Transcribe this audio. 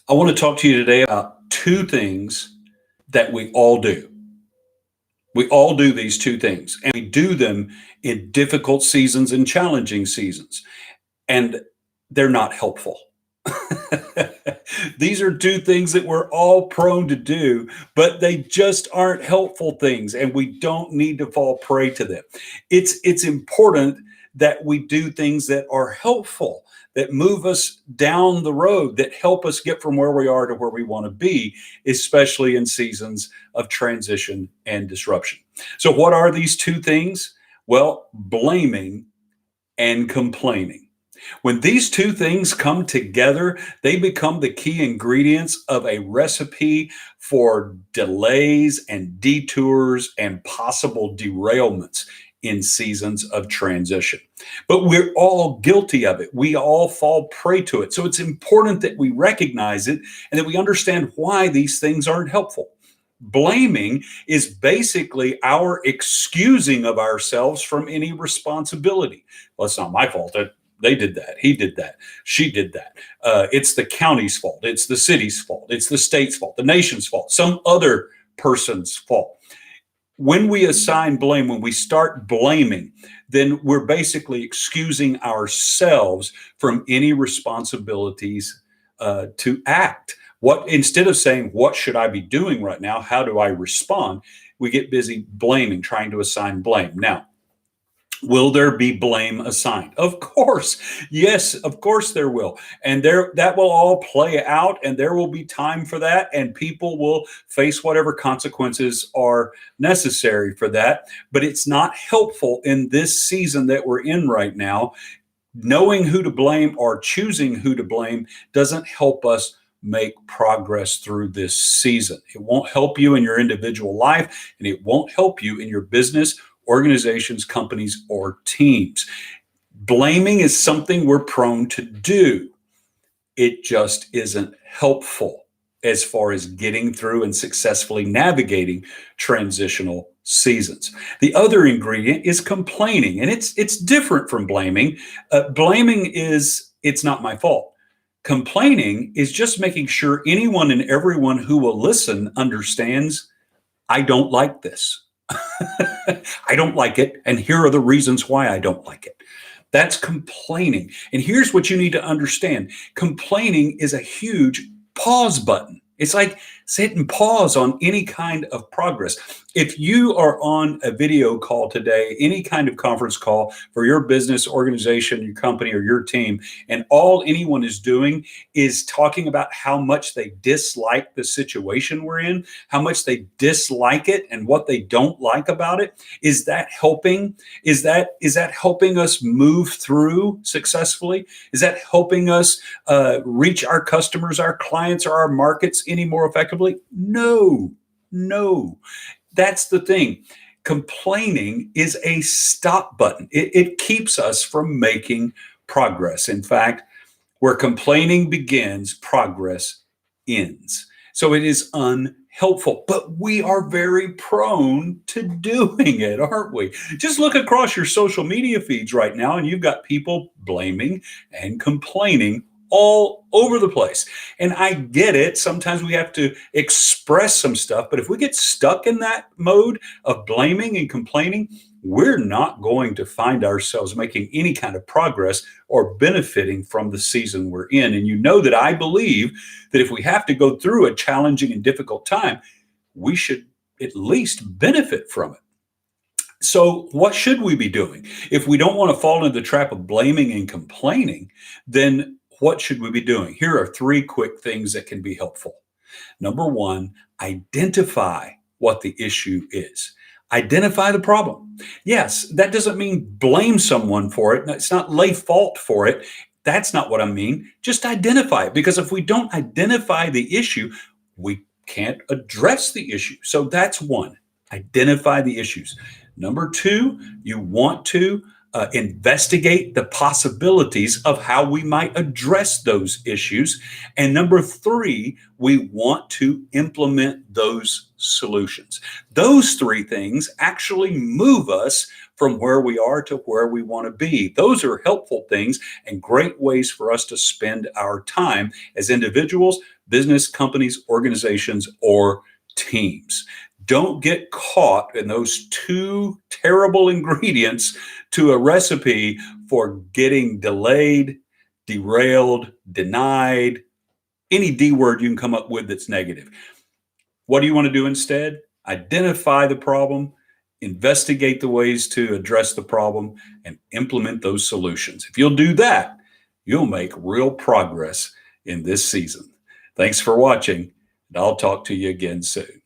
I want to talk to you today about two things that we all do. We all do these two things, and we do them in difficult seasons and challenging seasons, and they're not helpful. These are two things that we're all prone to do, but they just aren't helpful things, and we don't need to fall prey to them. It's important that we do things that are helpful, that move us down the road, that help us get from where we are to where we want to be, especially in seasons of transition and disruption. So, what are these two things? Well, blaming and complaining. When these two things come together, they become the key ingredients of a recipe for delays and detours and possible derailments in seasons of transition. But we're all guilty of it. We all fall prey to it. So it's important that we recognize it and that we understand why these things aren't helpful. Blaming is basically our excusing of ourselves from any responsibility. Well, it's not my fault. They did that. He did that. She did that. It's the county's fault. It's the city's fault. It's the state's fault, the nation's fault, some other person's fault. When we assign blame, when we start blaming, then we're basically excusing ourselves from any responsibilities to act. Instead of saying, what should I be doing right now? How do I respond? We get busy blaming, trying to assign blame. Now, will there be blame assigned? Of course. Yes, of course there will. And that will all play out, and there will be time for that, and people will face whatever consequences are necessary for that. But it's not helpful in this season that we're in right now. Knowing who to blame or choosing who to blame doesn't help us make progress through this season. It won't help you in your individual life, and it won't help you in your business, organizations, companies, or teams. Blaming is something we're prone to do. It just isn't helpful as far as getting through and successfully navigating transitional seasons. The other ingredient is complaining, and it's different from blaming. Blaming is, it's not my fault. Complaining is just making sure anyone and everyone who will listen understands, I don't like this. I don't like it, and here are the reasons why I don't like it. That's complaining. And here's what you need to understand. Complaining is a huge pause button. It's like hitting pause on any kind of progress. If you are on a video call today, any kind of conference call for your business, organization, your company, or your team, and all anyone is doing is talking about how much they dislike the situation we're in, how much they dislike it, and what they don't like about it, is that helping? Is that helping us move through successfully? Is that helping us reach our customers, our clients, or our markets any more effectively? No. That's the thing. Complaining is a stop button. It keeps us from making progress. In fact, where complaining begins, progress ends. So it is unhelpful, but we are very prone to doing it, aren't we? Just look across your social media feeds right now, and you've got people blaming and complaining all over the place. And I get it. Sometimes we have to express some stuff, but if we get stuck in that mode of blaming and complaining, we're not going to find ourselves making any kind of progress or benefiting from the season we're in. And you know that I believe that if we have to go through a challenging and difficult time, we should at least benefit from it. So what should we be doing? If we don't want to fall into the trap of blaming and complaining, then what should we be doing? Here are three quick things that can be helpful. Number one, identify what the issue is. Identify the problem. Yes, that doesn't mean blame someone for it. It's not lay fault for it. That's not what I mean. Just identify it, because if we don't identify the issue, we can't address the issue. So that's one. Identify the issues. Number two, you want to investigate the possibilities of how we might address those issues. And number three, we want to implement those solutions. Those three things actually move us from where we are to where we want to be. Those are helpful things and great ways for us to spend our time as individuals, business, companies, organizations, or teams. Don't get caught in those two terrible ingredients to a recipe for getting delayed, derailed, denied, any D word you can come up with that's negative. What do you want to do instead? Identify the problem, investigate the ways to address the problem, and implement those solutions. If you'll do that, you'll make real progress in this season. Thanks for watching, and I'll talk to you again soon.